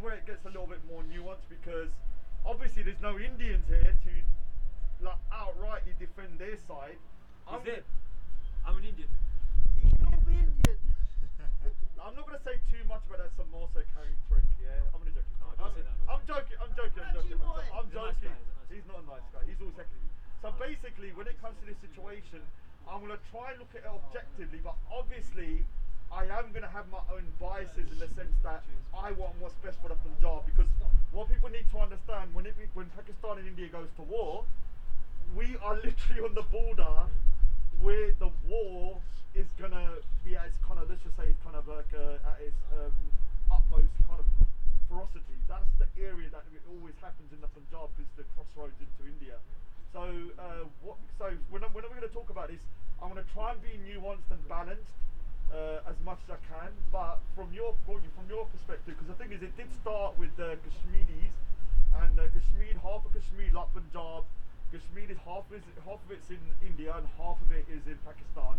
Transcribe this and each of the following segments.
where it gets a little bit more nuanced, because obviously there's no Indians here to like outrightly defend their side. I'm an Indian. You're Indian. I'm not going to say too much about that Samosa carrying trick, yeah? I'm going to joke. No, don't say that. I'm joking. He's a nice guy. He's not a nice guy. He's always heckling you. So basically, when it comes to this situation, I'm going to try and look at it objectively, but obviously, I am going to have my own biases in the sense that I want what's best for the Punjab, because what people need to understand, when Pakistan and India goes to war, we are literally on the border where the war is going to be at its kind of, let's just say, kind of like at its utmost kind of ferocity. That's the area that it always happens in the Punjab, is the crossroads into India. So when we're going to talk about this, I'm going to try and be nuanced and balanced as much as I can. But from your perspective, because the thing is, it did start with the Kashmiris, and Kashmir, half of Kashmir, like Punjab. Kashmir is half of it's in India and half of it is in Pakistan.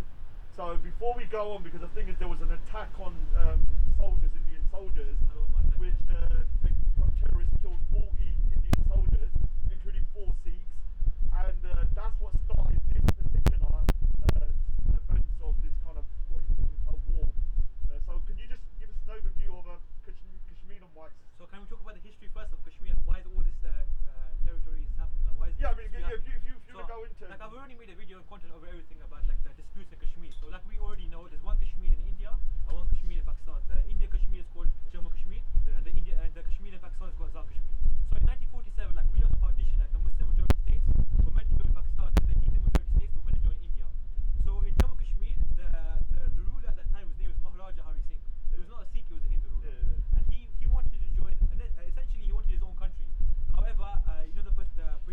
So before we go on, because the thing is, there was an attack on Indian soldiers, which some terrorists killed 40 Indian soldiers, including 4 Sikhs, and that's what started this particular events of this kind of a war. So can you just give us an overview of Kashmir and whites? So can we talk about the history first of Kashmir and why is all this territory is happening? Like, why is if you go into like, I've already made a video and content over everything about like the disputes in Kashmir. So like we already know, there's one Kashmir in India and one Kashmir in Pakistan. The India Kashmir is called Jammu Kashmir, and the Kashmir in Pakistan is called Azad Kashmir. So in 1947, like we on the partition, like the Muslim majority states were meant to join Pakistan, and the Hindu majority states were meant to join India. So in Jammu Kashmir, the ruler at that time, his name was Maharaja Hari Singh. He was not a Sikh, he was a Hindu ruler, and he wanted to join. And essentially, he wanted his own country. However,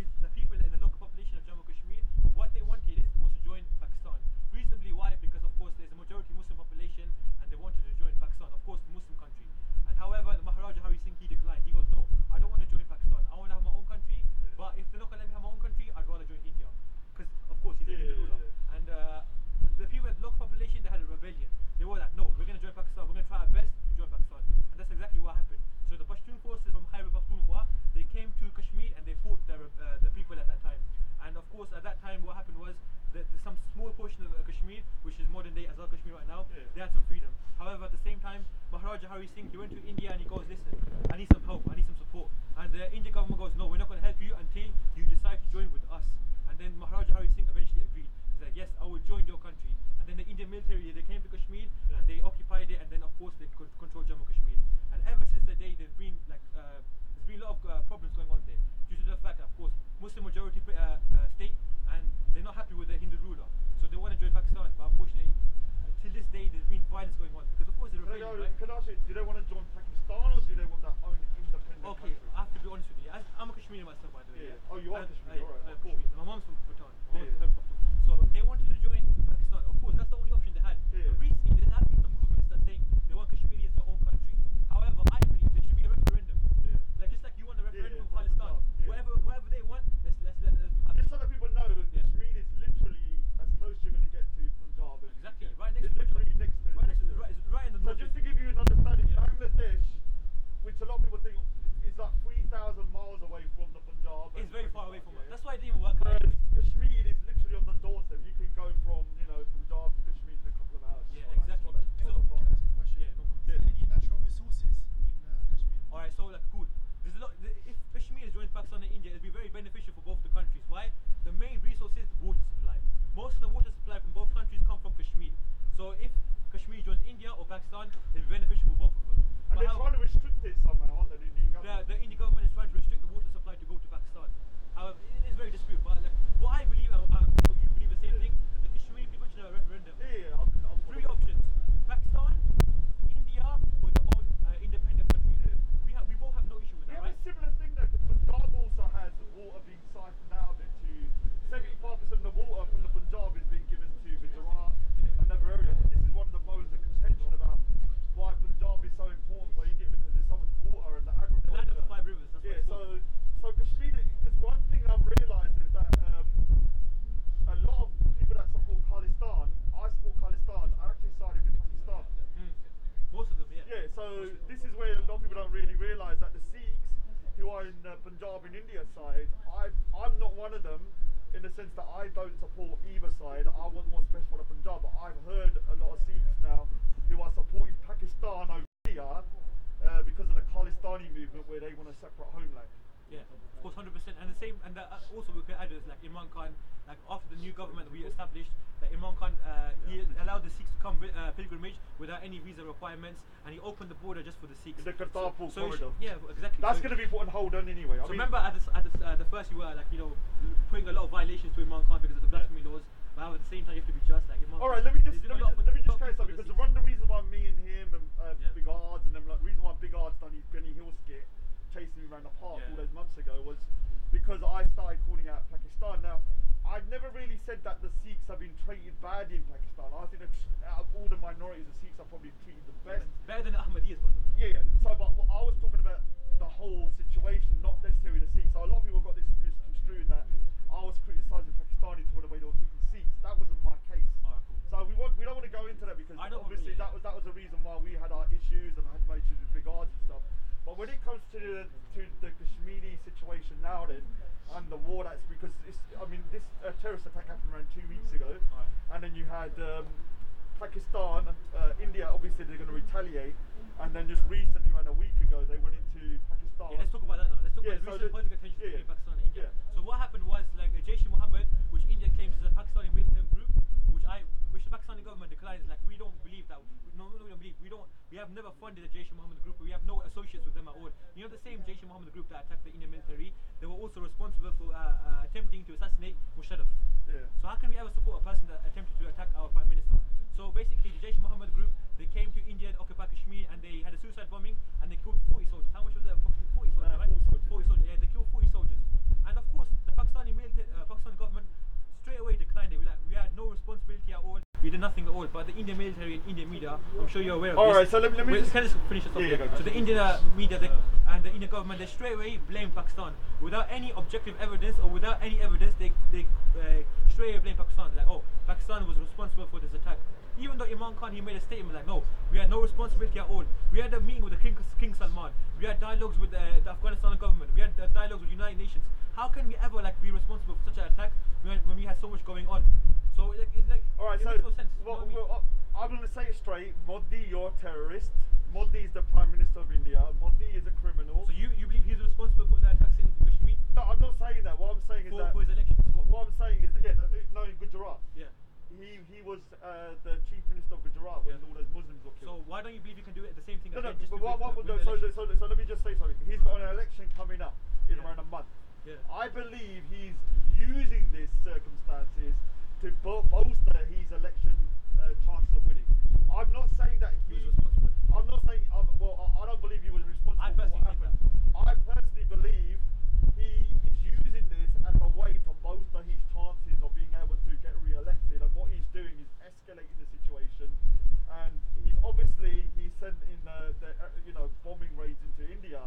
the people in the local population of Jammu Kashmir, what they wanted was to join Pakistan. Reasonably, why? Because of course there's a majority Muslim population, and they wanted to join Pakistan, of course, the Muslim country. And however, the Maharaja Hari Singh, he declined. He goes, no, I don't want to join Pakistan. I want to have my own country. But if they're not going to let me have my own country, I'd rather join India, because of course he's a Hindu ruler. And the people at the local population, they had a rebellion. They were like, no, we're going to join Pakistan. We're going to try our best to join Pakistan. And that's exactly what happened. So the Pashtun forces from Khyber Pakhtunkhwa, they came to Kashmir and they fought the people at that time. And of course, at that time, what happened was that some small portion of Kashmir, which is modern day Azad Kashmir right now, they had some freedom. However, at the same time, Maharaja Hari Singh, he went to India and he goes, listen, I need some help, I need some support. And the Indian government goes, no, we're not going to help you until you decide to join with us. And then Maharaja Hari Singh eventually agreed. He's like, yes, I will join your country. And then the Indian military, they came to Kashmir and they occupied it, and then of course they could control Jammu Kashmir. And ever since the day, there's been like there's been a lot of problems going on there due to the fact that, of course, Muslim majority state, and they're not happy with the Hindu ruler, so they want to join Pakistan. But unfortunately, till this day, there's been violence going on because, of course, they're rebellion. Right? Can I ask you, do they want to join Pakistan or do they want their own independent Okay, country? I have to be honest with you. I'm a Kashmiri myself, by the way. Yeah. Oh, you are Kashmiri, alright. Cool. My mom's from Bhutan. Yeah. So they wanted to join Pakistan. Of course, that's the only option they had. Yeah. But recently, there have been some movements that saying they want Kashmiri as their own So this is where a lot of people don't really realise that the Sikhs who are in Punjab in India side, I'm not one of them in the sense that I don't support either side. I want what's best for the Punjab. But I've heard a lot of Sikhs now who are supporting Pakistan over here because of the Khalistani movement where they want a separate homeland. Yeah, of course, 100%. And the same, and also we can add is like Imran Khan, like after the new government that we established, that Imran Khan, he allowed the Sikhs to come pilgrimage without any visa requirements, and he opened the border just for the Sikhs. The Kartarpur corridor. Yeah, exactly. That's going to be put on hold on anyway. So remember at the first you were like, you know, putting a lot of violations to Imran Khan because of the blasphemy laws, but at the same time you have to be just like Imran Khan. Alright, let me just clarify something, because one of the reasons why me and him and Big Ards and them, like, the reason why Big Ards done his Benny Hill skit chasing me around the park all those months ago was because I started calling out Pakistan. Now, I'd never really said that the Sikhs have been treated badly in Pakistan. I think that out of all the minorities, the Sikhs are probably treated the best. Better than the Ahmadiyas, by the way. Yeah. So, but I was talking about the whole situation, not necessarily the Sikhs. So a lot of people got this misconstrued that I was criticising Pakistanis for the way they were treating Sikhs. That wasn't my case. Alright, cool. So we don't want to go into that because obviously that was the reason why we had our issues and I had my issues with Big Ards and stuff. But when it comes to the Kashmiri situation now, then and the war, that's because this terrorist attack happened around 2 weeks ago, and then you had Pakistan, India. Obviously they're going to retaliate, and then just recently, around a week ago, they went into Pakistan. Yeah, let's talk about that now. Let's talk about recent political tensions between Pakistan and India. So what happened was like Jaish-e-Mohammed, which India claims is a Pakistani militant group, which the Pakistani government declines, like we don't believe that. We don't believe. We have never funded the Jaish-e-Mohammed group. We have no associates with them at all. You know the same Jaish-e-Mohammed group that attacked the Indian military. They were also responsible for attempting to assassinate Musharraf. Yeah. So how can we ever support a person that attempted to attack our prime minister? So basically, the Jaish-e-Mohammed group, they came to India and occupied Kashmir, and they had a suicide bombing, and they killed 40 soldiers. How much was that? Approximately 40 soldiers, right? 40 soldiers. Yeah, they killed 40 soldiers. And of course, the Pakistani government straight away declined it. We had no responsibility at all. We did nothing at all. But the Indian military and Indian media, I'm sure you're aware of this. Alright, so let me just finish this off. Yeah, So the Indian media and the Indian government, they straight away blame Pakistan without any objective evidence or without any evidence. They straight away blame Pakistan. Like, oh, Pakistan was responsible for this attack. Even though Imran Khan, he made a statement like, no, we had no responsibility at all. We had a meeting with the King Salman. We had dialogues with the Afghanistan government. We had dialogues with United Nations. How can we ever be responsible for such an attack when we had so much going on? So it's like, alright, it makes no sense. I'm going to say it straight. Modi, you're a terrorist. Modi is the Prime Minister of India. Modi is a criminal. So you believe he's responsible for the attacks in Kashmir? No, I'm not saying that. What I'm saying is that for his election. What I'm saying is that, in Gujarat. Yeah. He was the Chief Minister of Gujarat when all those Muslims were killed. So why don't you believe you can do it the same thing? No, again, but so let me just say something. He's got an election coming up in around a month. Yeah. I believe he's using these circumstances to bolster his election chances of winning. I'm not saying that he was responsible. I'm not saying. I don't believe he was responsible. I personally think that. I personally believe he is using this as a way to bolster his chances of being able to get re-elected. And what he's doing is escalating the situation. And he's sent in the bombing raids into India.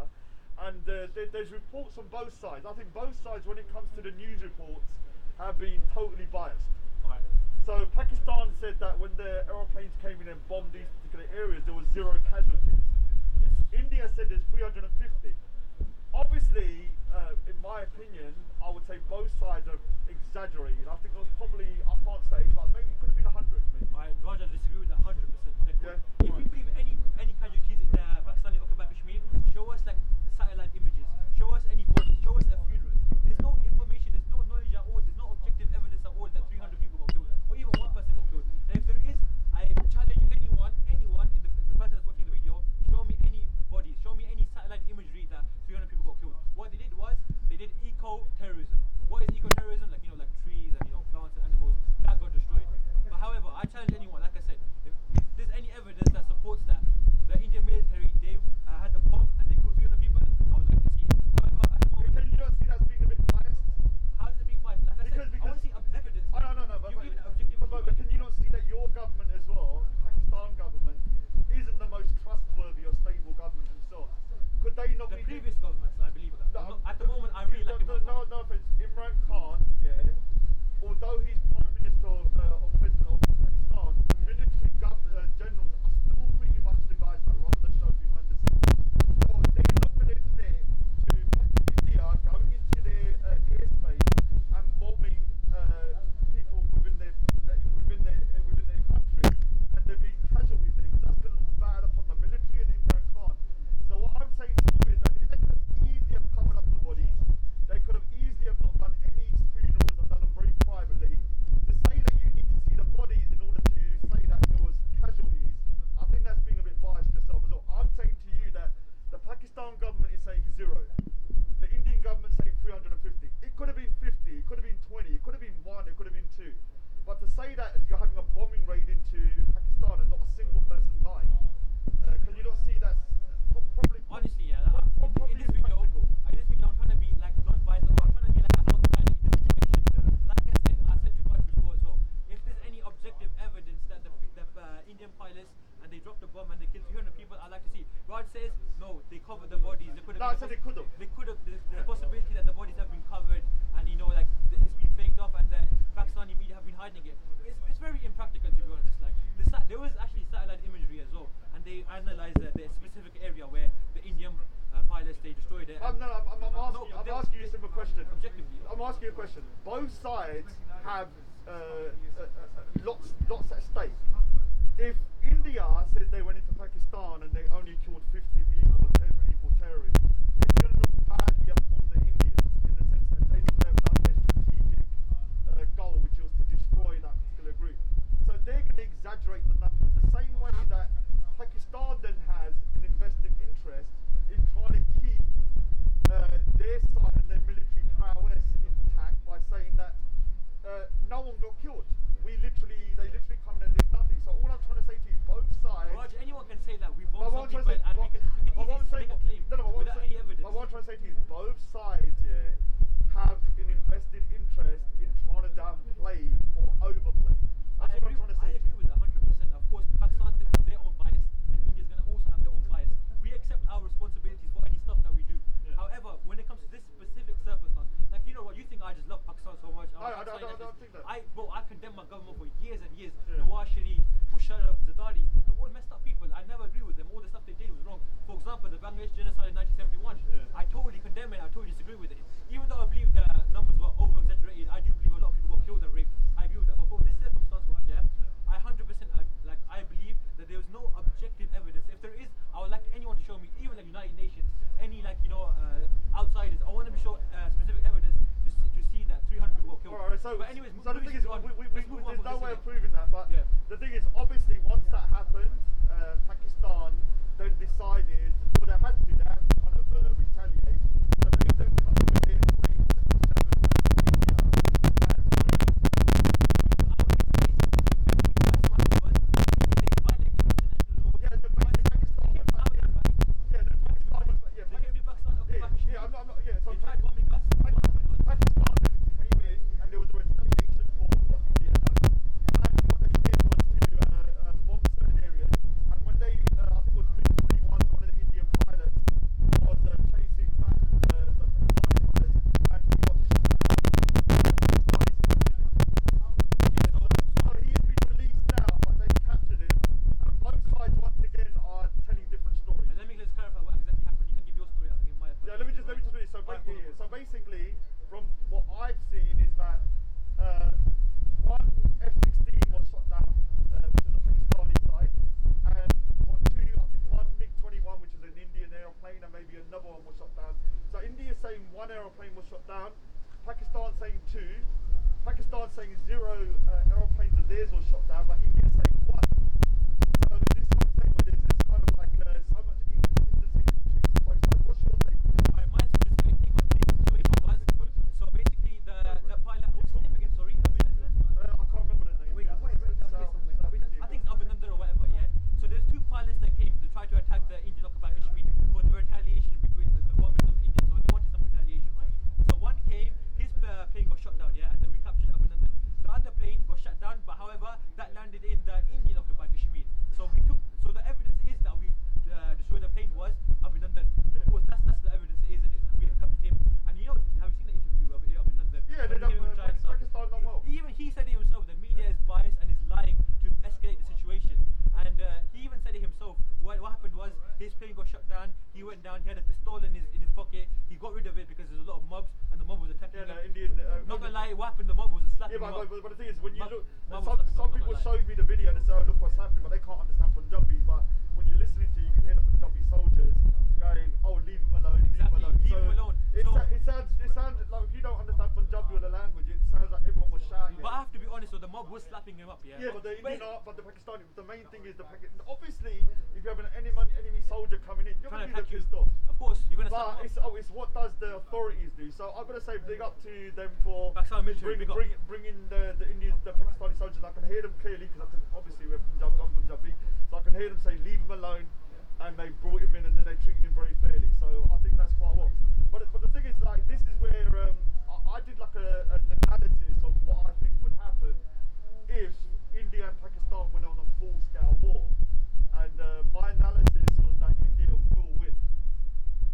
And there's reports on both sides. I think both sides, when it comes to the news reports, have been totally biased. Right. So Pakistan said that when the aeroplanes came in and bombed these particular areas, there was 0 casualties. Yes. India said there's 350. Obviously, in my opinion, I would say both sides are exaggerating. I think it was probably, I can't say, but maybe it could have been 100. Maybe. Roger, disagree with that 100%. Okay, cool. Yeah. If you believe any casualties in Pakistani occupied Kashmir, show us satellite images, show us any bodies, show us a funeral. There's no information, there's no knowledge at all, there's no objective evidence at all that 300 people got killed, or even one person got killed. And if there is, I challenge anyone in the person that's watching the video, show me any bodies, show me any satellite imagery that 300 people got killed. What they did was, they did eco-terrorism. What is eco-terrorism? Like trees and plants and animals, that got destroyed. But however, I challenge anyone, like I said, if there's any evidence that supports that the Indian military, they had a bomb and they killed 300 people, I would like to see it. However, at the moment, Can you not see that's being a bit biased? how is it being biased? Like I said, I Because want to see evidence. No, but you give an objective. but can you not see that your government as well, the Pakistan government, isn't the most trustworthy or stable government themselves? Could they not The be previous governments, I believe that. At the moment, I really like Imran Khan. No offense, Imran Khan, although he's Prime Minister or President of Pakistan, the military generals are still pretty much the guys that run the show zero. The Indian government saying 350. It could have been 50, it could have been 20, it could have been 1, it could have been 2. But to say that you're having a bombing raid into Pakistan and not a single person dying, can you not see that's probably... Honestly, yeah, in this video, I'm trying to be like non-biased. I'm trying to be like outside in the situation. Like I said to God before as well. If there's any objective evidence that the Indian pilots and they dropped the bomb and they killed 300 people, I'd like to see. God says no, they covered the bodies. They could have. No, I said they could have. They could have. The possibility that the bodies have been covered and like it's been faked off and the Pakistani media have been hiding it. It's very impractical, to be honest. Like there was actually satellite imagery as well, and they analyzed the specific area where the Indian pilots they destroyed it. I'm asking you a simple question. Objectively, I'm asking you a question. Both sides have lots at stake. If India says they went into Pakistan and they only killed 50 people or 10 people terrorists, it's going to look badly upon the Indians in the sense that they don't have their strategic goal, which was to destroy that particular group. So they're going to exaggerate the numbers the same way that Pakistan then has an invested interest in trying to keep their side and their military prowess intact by saying that no one got killed. They literally come in and did nothing. So all I'm trying to say to you, both sides. Roger, anyone can say that we bombed some people and we can easily make a claim without any evidence. But what I'm trying to say to you, both sides have an invested interest in trying to downplay or overplay. That's what I'm trying to say. I agree with that 100%. Of course, Pakistan's going to have their own bias and India's going to also have their own bias. We accept our responsibilities for any stuff that we do. Yeah. However, when it comes to this specific circumstance, like you know what, you think I just love Pakistan so much. I don't think that. I condemn my government for years and years. Nawaz Sharif, Musharraf, Zardari, they're all messed up people. I never agree with them. All the stuff they did was wrong. For example, the Bangladesh genocide in 1971. I totally condemn it. I totally disagree with it. Even though I believe the numbers were over-exaggerated, I do believe a lot of people got killed and raped. I agree with that. But for this circumstance, I 100% I believe that there was no objective evidence. If there is, I would like anyone to show me, even like United Nations, any outsiders. I want them to show specific evidence to see that 300 people were killed. Alright, so the thing is, there's no way of proving that. But the thing is, obviously, once that happened, Pakistan then decided, well, they had to kind of retaliate. So they then come with their claims So basically, from what I've seen is that one F-16 was shot down, which is a Pakistani side, and one MiG-21, which is an Indian aeroplane, and maybe another one was shot down. So India saying one aeroplane was shot down, Pakistan saying 2, Pakistan saying 0 aeroplanes of theirs was shot down, but India saying 1. So this is what I'm saying with this. It's kind of like so much inconsistency between both sides. What's your take? My specific take on this situation was, so basically the pilot, what's his name again, sorry? I can't remember the name. Wait, I think it's Abhinandan or whatever, yeah? So there's 2 pilots that came to try to attack the Indian occupied Kashmir for the retaliation between the bombings of India. So they wanted some retaliation, right? So one came, his plane got shot down, yeah? And then we captured Abhinandan. The other plane got shot down, but however, that landed in the Indian occupied Kashmir. So the evidence is that we destroyed the plane was Abhinandan. Of course, that's the evidence, isn't it? We have captured him. And you know, have you seen the interview of Abhinandan? Yeah, they done Pakistan done well. Even he said it himself, the media is biased and is lying to escalate the situation. And he even said it himself. What happened was his plane got shut down. He went down. He had a pistol in his pocket. He got rid of it because there's a lot of mobs, and the mob was attacking him. Indian. Not gonna lie, what happened? The mob was slapping him up. But the thing is, when you look, some people showed me the video and they say, "Oh, look what's happening," but they can't understand Punjabi. But when you're listening to it, you can hear the Punjabi soldiers going, "Oh, leave him alone, leave him alone." Leave him alone. It sounds like if you don't understand Punjabi or the language, it sounds like everyone was shouting. But I have to be honest, so the mob was slapping him up, yeah. Yeah, but the Pakistani. The main thing is obviously, if you have an enemy soldier coming in, you're going to be pissed off. Of course, course, you're gonna But start. it's what does the authorities do. So I'm gonna say big up to them for Pakistan military, big up. bringing the Indians, the Pakistani soldiers. I can hear them clearly because obviously we're Punjab, I'm Punjabi, so I can hear them say leave him alone, and they brought him in and then they treated him very fairly. So I think that's quite well. But the thing is, like, this is where I did like an analysis of what I think would happen if India and Pakistan went on a full-scale war, and my analysis was that India will win.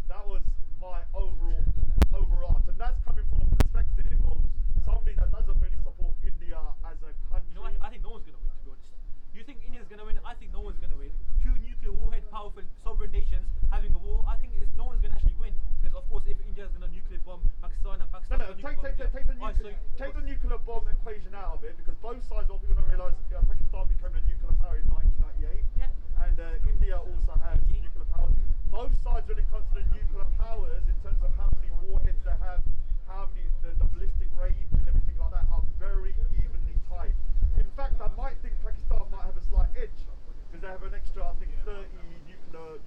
That was my overarch, and that's coming from a perspective of somebody that doesn't really support India as a country. You know what? I think no one's gonna win, to be honest. You think India's gonna win? I think no one's gonna win. Two nuclear warhead powerful sovereign nations having a war. I think no one's gonna actually win. Because of course, if India's gonna nuclear bomb Pakistan and Pakistan, Take the nuclear bomb equation out of it, because both sides, what people don't realise, Pakistan became a nuclear power in 1998, and India also has nuclear powers. Both sides, when it comes to the nuclear powers, in terms of how many warheads they have, how many the ballistic range and everything like that, are very evenly tied. In fact, I might think Pakistan might have a slight edge because they have an extra, I think, 30 nuclear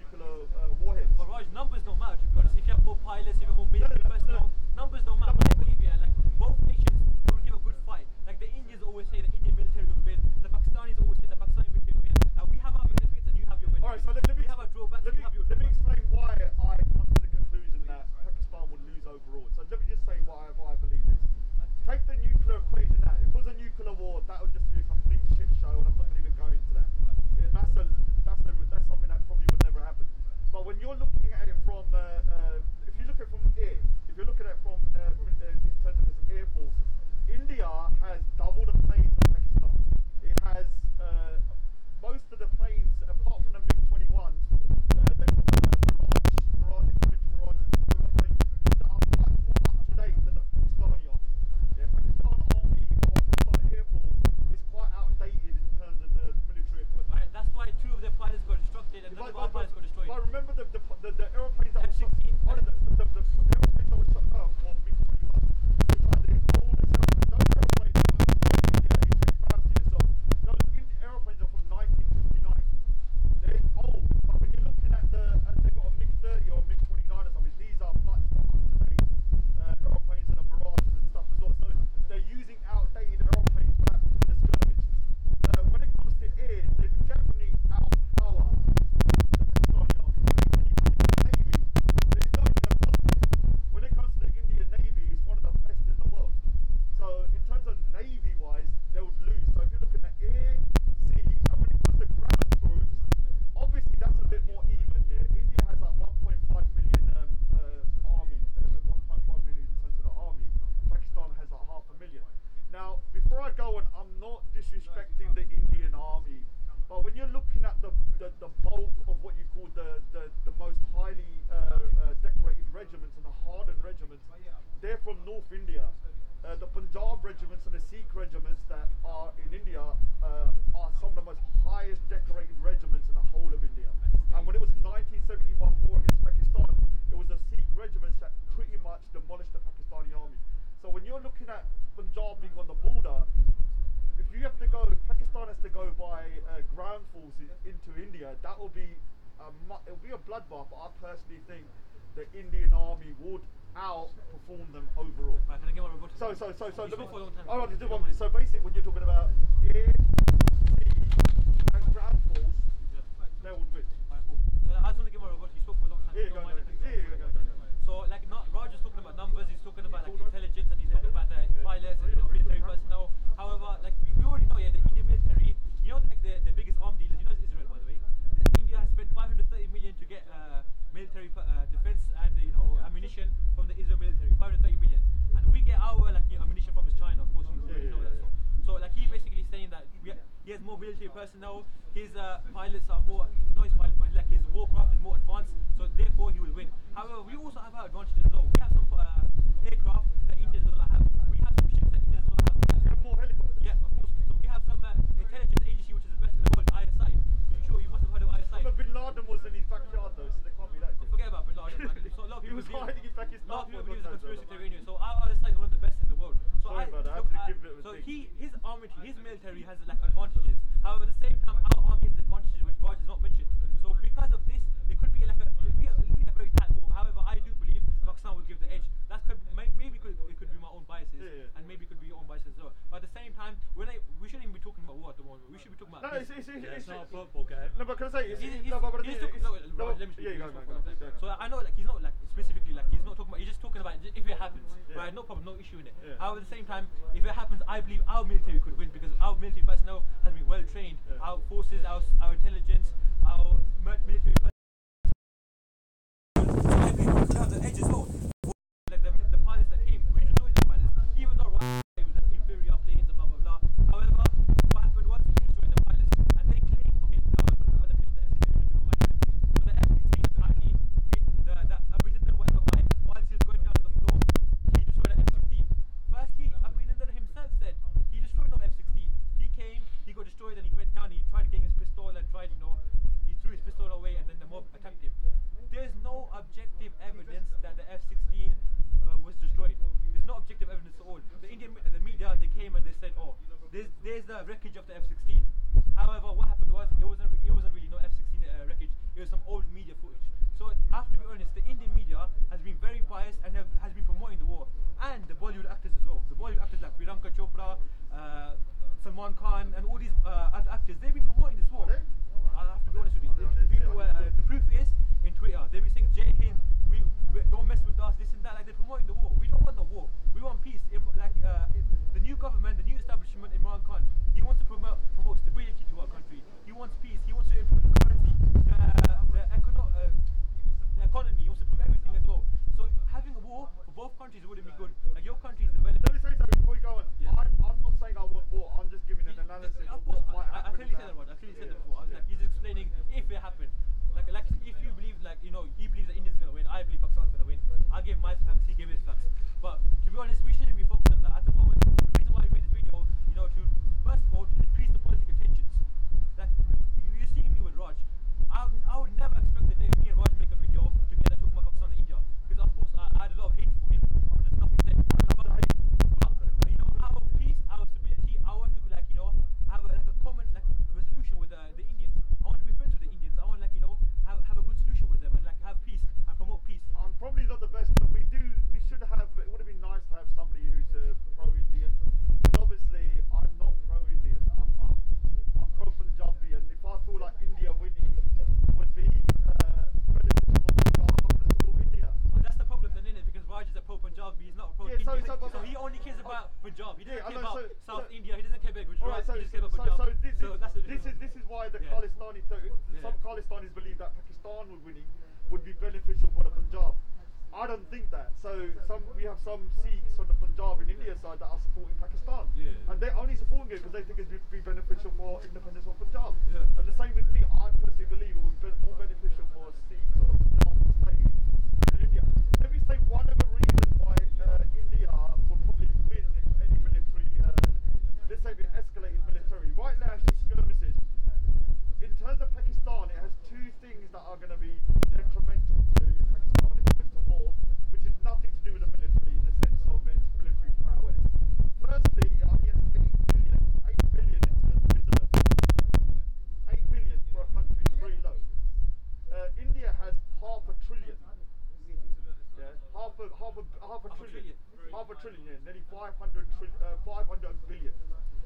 warheads. But Raj, numbers don't matter, to be honest. If you have more pilots, if you have more military personnel, numbers don't matter. I believe, like both nations will give a good fight. Like the Indians always say the Indian military will win. The Pakistanis always say the Pakistani military will win. Now we have our benefits and you have your benefits. Alright, so let me have our drawbacks, you have your let me drawbacks. explain why I come to the conclusion that Pakistan would lose overall. So let me just say why I believe this. Take the nuclear equation out. If it was a nuclear war, that would just be a complete shit show, and I'm not going to even go into that. Yeah, that's something that probably would never happen. But when you're looking at it from, if you look at it from air, if you're looking at it from in terms of its air forces, India has double the planes of Pakistan. It has most of the planes, apart from the MiG-21s, they've got Mirage, planes that are much more up to date than the Pakistani army. Yeah, Pakistan army or Pakistan Air Force is quite outdated in terms of the military equipment. Right, that's why two of their pilots got destructed and none of our pilots got destroyed. But remember the aeroplanes that were shot, F-16. the aeroplanes that were shot down for MiG-21. Those aeroplanes aeroplanes are from 1959. They're old, but when you're looking at they've got a MiG-30 or a MiG-29 or something, these are much more up-to-date aeroplanes and the Mirages and stuff as well. So they're using outdated aeroplanes for the skirmish. When it comes to air, they can definitely outpower the Pakistani army. Navy, there's not even a contest. When it comes to the Indian Navy, it's one of the best in the world. So in terms of Navy-wise, they would lose. So if you're looking at air, sea, and when it comes to ground troops, obviously that's a bit more even. Yeah, India has like 1.5 million army, 1.5 million in terms of the army. Pakistan has like 500,000. Now, before I go on, I'm not disrespecting the Indian army, but when you're looking at the bulk of what you call the most highly decorated regiments and the hardened regiments, they're from North India. The Punjab regiments and the Sikh regiments that are in India are some of the most highest decorated regiments in the whole of India. And when it was 1971 war against Pakistan, it was the Sikh regiments that pretty much demolished the Pakistani army. So when you're looking at Punjab being on the border, if you have to go, Pakistan has to go by ground forces into India, that will be it'll be a bloodbath. But I personally think the Indian army would outperform them overall. Right, can I get one robot? So So basically, when you're talking about air, sea, and ground force, they would win. Alright, cool. So I just want to give my robot. You spoke for a long time. Here you Don't go, mind go, if here you go, go. So like not Raj is talking about numbers, he's talking about like intelligence, and he's talking about the pilots and military personnel. However, like we already know, the Indian military, like the biggest arm dealers, it's Israel, by the way. India has spent 530 million to get military defense and ammunition from the Israel military, 530 million, and we get our ammunition from China, of course. You know that. So like he basically saying that he has more military personnel. His pilots are more, not his pilots, but like his warcraft is more advanced. So therefore he will win. However, we also have our advantages as well. We have some aircraft that India does not have. We have some ships that India does not have. We have more helicopters. Yeah, of course. So we have some intelligence agency which is the best in the world, ISI. Sure, you must have heard of ISI. But Bin Laden was in his backyard though, so they can't be that good. Forget about Bin Laden, man. So a lot of He people was believe- hiding in Pakistan. a lot of people for believe it's a God knows conspiracy how theory anyway. So our ISI is one of the best in the world. So Sorry about that, I look, had to give it a so dig. his army, his military has advantages. However, at the same time, our army has advantages which Raj has not mentioned. So because of this, it could be a very tight war. However, So I know like he's not like specifically like he's not talking about. He's just talking about if it happens, right? No problem, no issue in it. However, at the same time, if it happens, I believe our military could win because our military personnel has been well trained. Our forces, our intelligence, our military. The edge as well. Like the pilots that came, we destroyed the pilots, even though it was like inferior planes and blah blah blah. However, what happened was we destroyed the pilots, and they claimed, okay, now we're talking about the F-16. So the F-16 apparently, Abhinandan went by whilst he was going down the floor, he destroyed the F-16. Firstly, Abhinandan himself said he destroyed no F-16. He came, he got destroyed, and he went down. He tried to get his pistol and tried, he threw his pistol away, and then the mob attacked him. There's no objective evidence that the F-16 was destroyed. There's no objective evidence at all. The media, they came and they said, oh, there's the wreckage of the F-16. However, what happened was it wasn't really no F-16 wreckage. It was some old media footage. So I have to be honest, the Indian media has been very biased and has been promoting the war, and the Bollywood actors as well. The Bollywood actors like Priyanka Chopra, Salman Khan, and all these other actors, they've been promoting this war. I have to be honest with you. The proof is in Twitter. They've been saying Jai Hind, we don't mess with us, this and that. Like they're promoting the war. We don't want the war. We want peace. The new government, the new establishment, Imran Khan, he wants to promote stability to our country. He wants peace. He wants to improve the currency, the economy. He wants to improve everything as well. So having a war for both countries wouldn't be good. Like your country is developing. Let me say something before you go on. I'm not saying I want war. I'm just giving an analysis of what might happen. I clearly said that, Rod. I clearly said that before. I was like, he's explaining if it happened. Like if you believe, he believes that India's gonna win, I believe Pakistan's gonna win. I give my facts, he gave his facts. But to be honest, we shouldn't be focused on that at the moment. The reason why we made this video, to first of all, to decrease the political tensions. Like you're seeing me with Raj. I would never expect that me and Raj make a video together talking about Pakistan and India, because of course I had a lot of hate for him. I would just nothing said. But out of peace, out of stability, I want to have a common resolution with the Indians. I want to be friends with the Indians. I want have a good solution with them and have peace and promote peace. I'm probably not the best, but we should have. It would have been nice to have somebody who's pro-Indian. But obviously, I'm not pro-Indian. I'm pro-Punjabi, and if I feel like India winning would be beneficial for Punjab, I'm going to support India. That's the problem then, innit? Because Raj is a pro-Punjabi. He's not a pro-Indian. So he only cares about Punjab. He doesn't care about South India. He doesn't care about Gujarat. He just cares about Punjab. This is why the Khalistanis, some Khalistanis believe that Pakistan would be beneficial for the Punjab. I don't think that. So we have some Sikhs on the Punjab in India side that are supporting Pakistan, and they're only supporting it because they think it would be beneficial for independence of Punjab. And the same with me. I personally believe it would be more beneficial for Sikhs on the Punjab state in India. Let me say one of the reasons why India would probably win any military. Let's say we escalated military. Right now, it's just skirmishes. In terms of Pakistan, it has two things that are going to be detrimental to Pakistan if it goes to war, which is nothing to do with the military in the sense of its military prowess. Firstly, it only has 8 billion in the reserve. 8 billion for a country is very low. India has half a trillion. Yeah, half a trillion. Half a trillion, yeah, nearly 500 billion.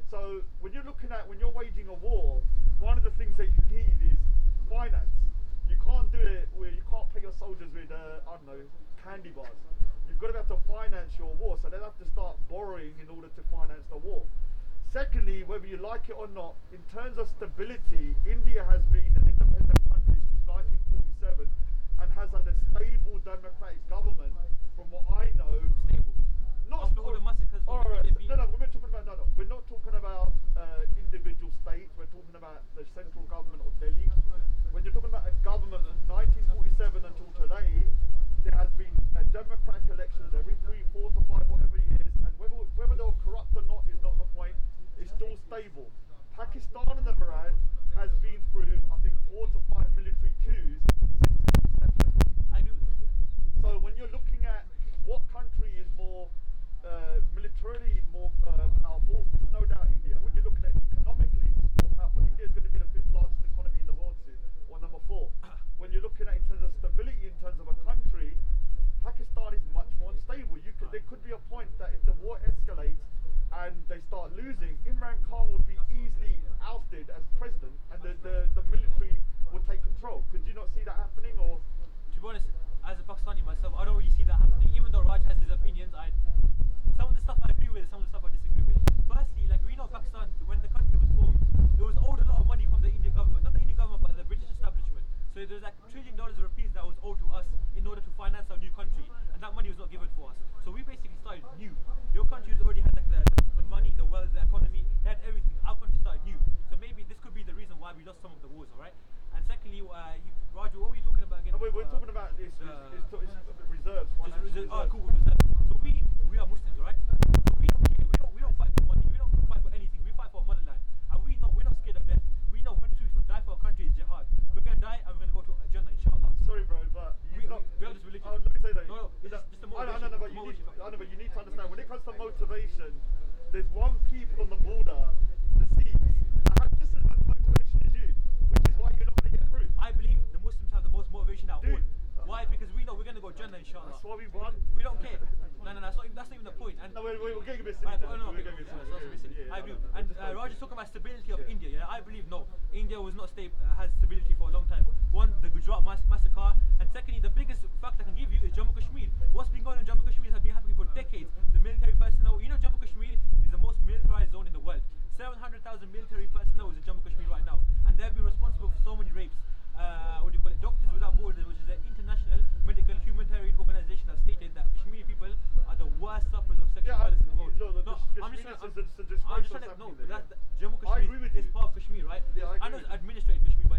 So when you're waging a war, one of the things that you need is finance. You can't do it where you can't pay your soldiers with candy bars. You've got to be able to finance your war, so they'll have to start borrowing in order to finance the war. Secondly, whether you like it or not, in terms of stability, India has been an independent country since 1947 and has had a stable democratic government from what I know. Stable. Not after all the massacres. No, we're not talking about individual states. We're talking about the central government of Delhi. When you're talking about a government from 1947 until today, there has been democratic elections every 3, 4 to 5, whatever years, and whether they were corrupt or not is not the point. It's still stable. Pakistan, on the other hand, has been through, I think, 4 to 5 military coups since its inception. I agree with that. So when you're looking at what country is more militarily more powerful, no doubt India. When you're looking at economically more powerful, India is going to be the 5th largest economy in the world soon, or number 4. When you're looking at in terms of stability, in terms of a country, Pakistan is much more unstable. There could be a point that if the war escalates and they start losing, Imran Khan would be easily ousted as president, and the military would take Pakistani myself, I don't really see that happening. Even though Raj has his opinions, some of the stuff I agree with, some of the stuff I disagree with. Firstly, like we know Pakistan, when the country was formed, it was owed a lot of money from the Indian government, not the Indian government, but the British establishment. So there's like $1 trillion of rupees that was owed to us in order to finance our new country, and that money was not given for us. So we basically started new. Your country has already had like the money, the wealth, the economy, they had everything. Our country started new. So maybe this could be the reason why we lost some of the wars, alright? And secondly, Raju, what were you talking about again? No, we're talking about this. It's reserves. Alright, cool. Reserves. So we are Muslims, alright? So we don't care. We don't fight for money. We don't fight for anything. We fight for our motherland. And we know we're not scared of death. We know once we die for our country is jihad. We're gonna die and we're gonna go to Jannah, inshallah. Sorry, bro, but we have this religion. Let me say that. No, it's just the motivation. I know, but you need to understand when it comes to motivation. There's one people on the border, the Sikhs, that have just as much motivation as you, which is why you're not going to get through. I believe the Muslims have the most motivation out of all. Dude. Why? Because we know we're gonna go Jannah, inshallah. That's why we run. We don't care. No, that's not even the point. And no, we're getting a bit silly. I agree. And Raj is talking about stability of India. Yeah, I believe no. India was not stable, has stability for a long time. One, the Gujarat massacre, and secondly, the biggest fact I can give you is Jammu Kashmir. What's been going on in Jammu Kashmir has been happening for decades. The military personnel, you know, Jammu Kashmir is the most militarized zone in the world. 700,000 military personnel is in Jammu Kashmir right now, and they have been responsible for so many rapes. What do you call it? Doctors Without Borders, which is an international medical humanitarian organization, have stated that Kashmiri people are the worst sufferers of sexual violence in the world. I'm just trying to. Jammu Kashmir is part of Kashmir, right? Yeah, I know it's administrated Kashmir, but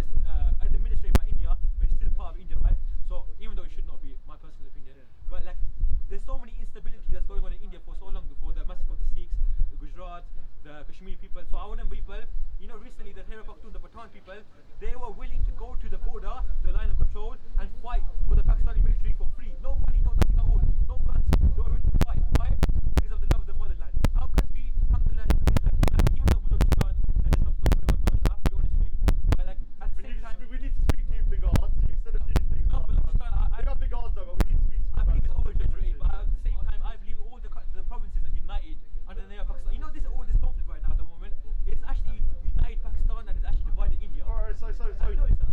it's administrated by India, but it's still part of India, right? So even though it should not be, my personal opinion, but like there's so many instability that's going on in India for so long, before the massacre of the Sikhs, the Gujarat, the Kashmiri people. So our people, you know, recently the Khyber Pakhtunkhwa, the Pathan people, they were willing to go to the border, the line of control, and fight for the Pakistani military for free. No money, no nothing at all, no guns. They were willing to fight. Why? Because of the love of the motherland. Our country, alhamdulillah, is lucky that even though Balochistan and there's some stuff going on, I have to be honest with you, but like at the same time, we need to speak to you, big odds. You said a few things. No, Balochistan, I got big odds though, but we need to speak to you. I believe it's over-exaggerated, but at the same time, I believe all the provinces are united under the name of Pakistan. You know, all this conflict right now at the moment, it's actually united Pakistan and it's actually divided India. Alright, so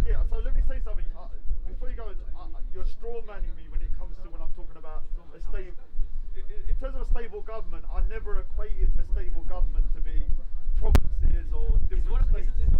yeah, so let me say something. Before you go, you're straw manning me when it comes to when I'm talking about a stable. In terms of a stable government, I never equated a stable government to be provinces or different states.